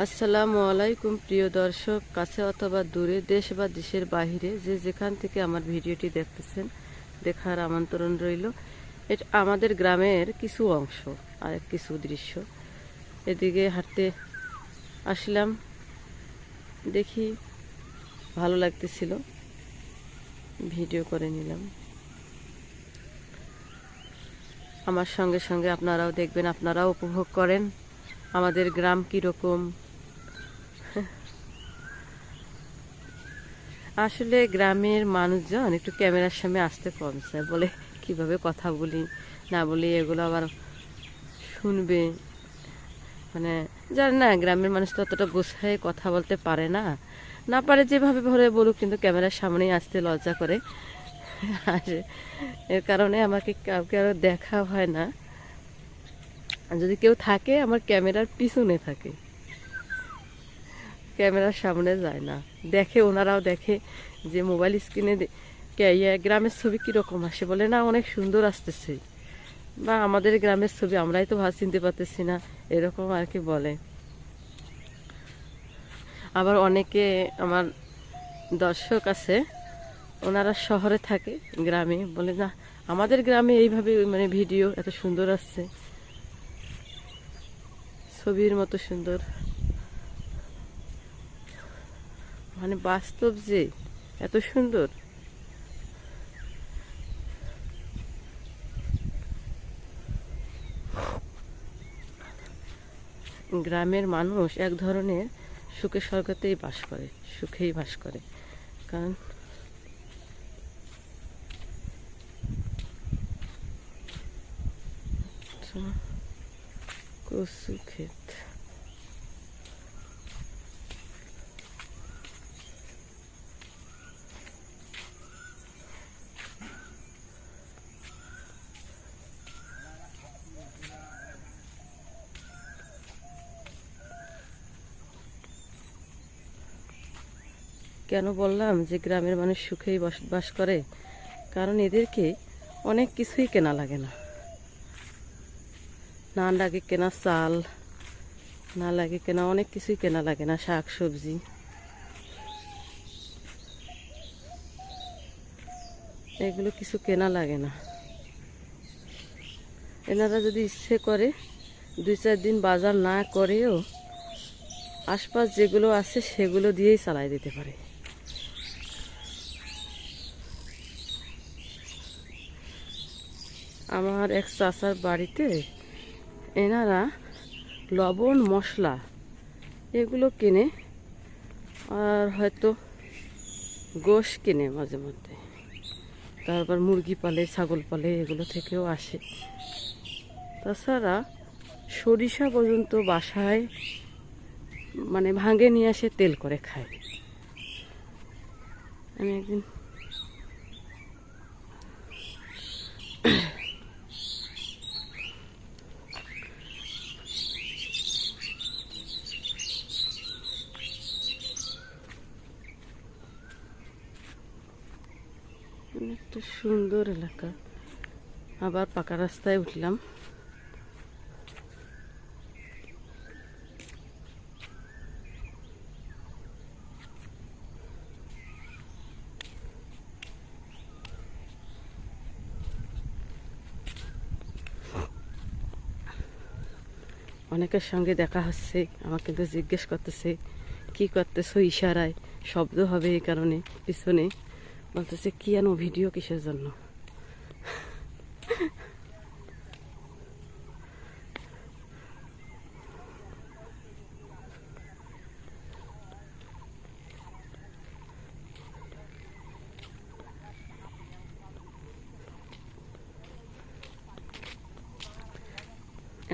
আসসালামু আলাইকুম প্রিয় দর্শক, কাছে অথবা দূরে, দেশ বা দেশের বাহিরে যে যেখান থেকে আমার ভিডিওটি দেখতেছেন, দেখার আমন্ত্রণ রইল। এটা আমাদের গ্রামের কিছু অংশ আর কিছু দৃশ্য। এদিকে হাঁটতে আসলাম, দেখি ভালো লাগতেছিল, ভিডিও করে নিলাম। আমার সঙ্গে সঙ্গে আপনারাও দেখবেন, আপনারাও উপভোগ করেন আমাদের গ্রাম কীরকম। আসলে গ্রামের মানুষজন একটু ক্যামেরার সামনে আসতে কম চায়, বলে কিভাবে কথা বলি না বলি এগুলো আবার শুনবে। মানে জানি না, গ্রামের মানুষ তো অতটা গোছায় কথা বলতে পারে না, না পারে যেভাবে ভরে বলুক, কিন্তু ক্যামেরার সামনেই আসতে লজ্জা করে। আর এর কারণে আমাকে কাউকে আরও দেখা হয় না। যদি কেউ থাকে, আমার ক্যামেরার পিছনে থাকে, ক্যামেরার সামনে যায় না। দেখে, ওনারাও দেখে যে মোবাইল স্ক্রিনে গ্রামের ছবি কীরকম আসে, বলে না অনেক সুন্দর আসতেছে, বা আমাদের গ্রামের ছবি আমরাই তো ভালো চিনতে পারতেছি না, এরকম আর কি বলে। আবার অনেকে আমার দর্শক আছে, ওনারা শহরে থাকে, গ্রামে বলে না আমাদের গ্রামে এইভাবে মানে ভিডিও এত সুন্দর আসছে, ছবির মতো সুন্দর। মানে বাস্তব যে এত সুন্দর। গ্রামের মানুষ এক ধরনের সুখে স্বর্গতেই বাস করে, সুখেই বাস করে। কারণ কচু ক্ষেত, কেন বললাম যে গ্রামের মানুষ সুখেই বসবাস করে? কারণ এদেরকে অনেক কিছুই কেনা লাগে না। না লাগে কেনা চাল, না লাগে কেনা অনেক কিছুই কেনা লাগে না, শাক সবজি, এগুলো কিছু কেনা লাগে না। এনারা যদি ইচ্ছে করে 2-4 দিন বাজার না করেও আশপাশ যেগুলো আছে সেগুলো দিয়েই চালাই দিতে পারে। আমার এক চাচার বাড়িতে এনারা লবণ মশলা এগুলো কেনে, আর হয়তো গোশ কেনে মাঝে মধ্যে, তারপর মুরগি পালে, ছাগল পালে, এগুলো থেকেও আসে। তাছাড়া সরিষা পর্যন্ত বাসায় মানে ভাঙে নিয়ে আসে, তেল করে খায়। আমি একদিন একটা সুন্দর এলাকা, আবার পাকা রাস্তায় উঠলাম। অনেকের সঙ্গে দেখা হচ্ছে, আমাকে কিন্তু জিজ্ঞেস করতেছে কি করতেছো, ইশারায় শব্দ হবে এই কারণে পিছনে বলতেছে কি আনো ভিডিও কিসের জন্য।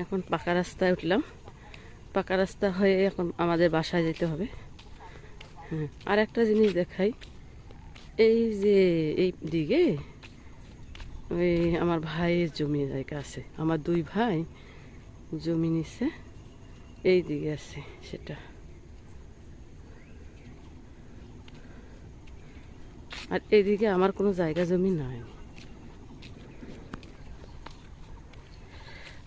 এখন পাকা রাস্তায় উঠলাম, পাকা রাস্তা হয়ে এখন আমাদের বাসায় যেতে হবে। হ্যাঁ, আর একটা জিনিস দেখাই, এই যে এই দিকে ওই আমার ভাইয়ের জমি জায়গা আছে, আমার 2 ভাই জমি নিছে, এই দিকে আছে সেটা। আর এইদিকে আমার কোনো জায়গা জমি নাই।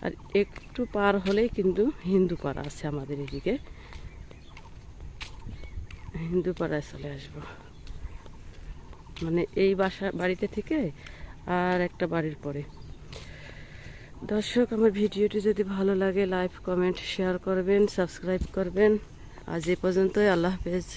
আর একটু পার হলেই কিন্তু হিন্দু পাড়া আছে আমাদের এদিকে, হিন্দু পাড়ায় চলে আসব, মানে এই বাড়িতে থেকে আর একটা বাড়ির পরে। দর্শক, আমার ভিডিওটি যদি ভালো লাগে লাইক কমেন্ট শেয়ার করবেন, সাবস্ক্রাইব করবেন। আজ এ পর্যন্তই, আল্লাহ হাফেজ।